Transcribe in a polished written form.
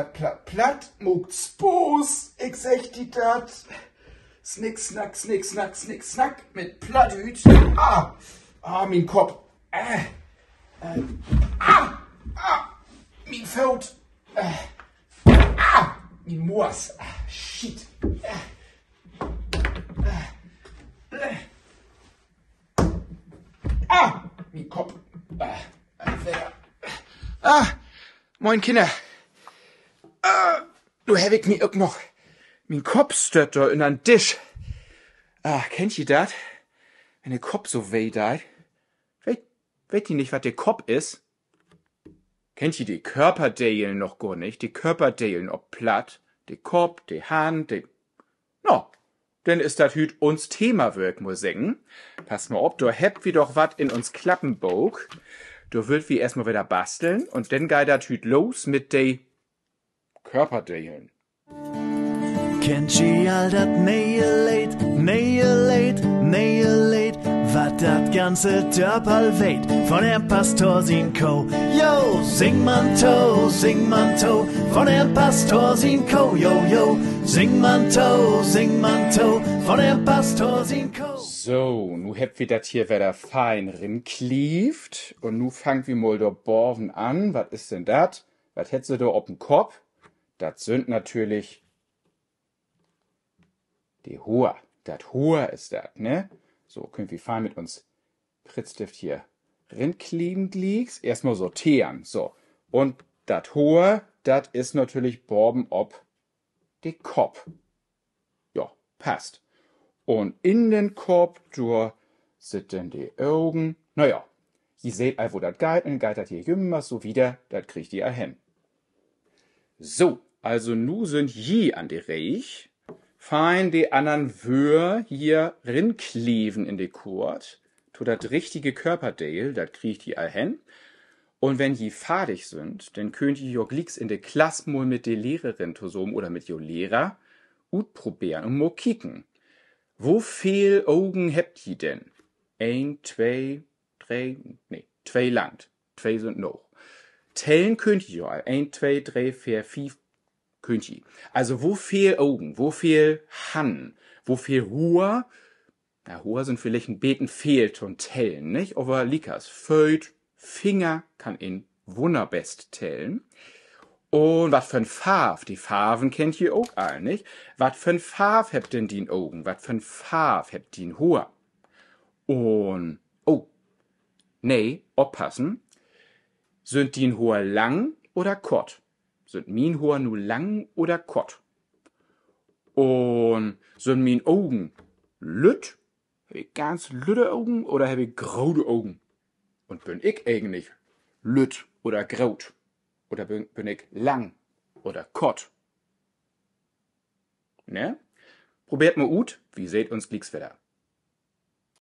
platt, muckt Spoos, ich sag die dat. Snick, snack, snick, snack, snick, snack, mit Plattüt. Mein Kopf. Mein Fout. Mein Moors. Shit. Mein Kopf. Moin Kinder. Du hab ich mir auch noch mein Kopf stört da in einen Tisch. Kennt ihr dat? Wenn der Kopf so weh deit? Weet ihr nicht, was der Kopf ist? Kennt ihr die Körperdelen noch gar nicht? Die Körperdelen ob platt, die Kopf, die Hand, die... No, denn ist dat hüt uns Thema wirk, muss singen. Pass mal ob, du hebt wie doch wat in uns Klappenbog. Du würd wie erstmal wieder basteln und dann geht dat hüt los mit de Körperdelen. Kennt ihr all dat Nähe late, wat dat ganze Dörperl weht, von der Pastor sin Co. Yo, sing man to, von der Pastor sin Co. Yo, sing man to, von der Pastor sin Co. So, nu hebt wir dat hier wieder fein rinklieft und nu fangt wir mal do Borven an. Was ist denn dat? Was hätt sie da ob'n Kopf? Dat sind natürlich die Hoher. Dat Hoher ist dat, ne? So, können wir fein mit uns Prittstift hier rinklieben glieks. Erstmal sortieren. So. Und dat Hoher, dat ist natürlich Borben ob die Kopf. Ja, passt. Und in den Kopf, da sitzen die Augen. Naja, ihr seht all, wo dat geht, und geht dat hier immer so wieder, dat kriegt ihr hin. So, also nu sind je an die Reich. Fein die anderen Wör hier rinkleven in die Kurt. Tu dat richtige Körperdeel, dat kriegt ihr all hin. Und wenn je fertig sind, dann könnt ihr jo glicks in de Klasse mal mit de Lehrerin zusammen oder mit jo Lehrer ut probieren und mal kicken. Wo viel Augen habt ihr denn? 1, 2, 3, nee, 2 langt. 2 sind noch. Tellen könnt ihr ja. 1, 2, 3, 4, 5 könnt ihr. Also wo viel Augen, wo viel Hand, wo viel Hur? Na, Hur sind vielleicht ein Beten fehlt und tellen, nicht? Aber Likas, Föt, Finger kann ihn wunderbest tellen. Und was für ein Farb? Die Farben kennt ihr auch all, nicht? Was für ein Farb habt denn die Augen? Was für ein Farb habt die Hur? Und, nee, oppassen. Sind die Hur lang oder kort? Sind min Hur nu lang oder kort? Und sind min Augen lütt? Hab ich ganz lütte Augen oder hab ich graue Augen? Und bin ich eigentlich lütt oder graut? Oder bin ich lang oder kort? Ne? Probiert mal ut, wie seht uns glicks wieder.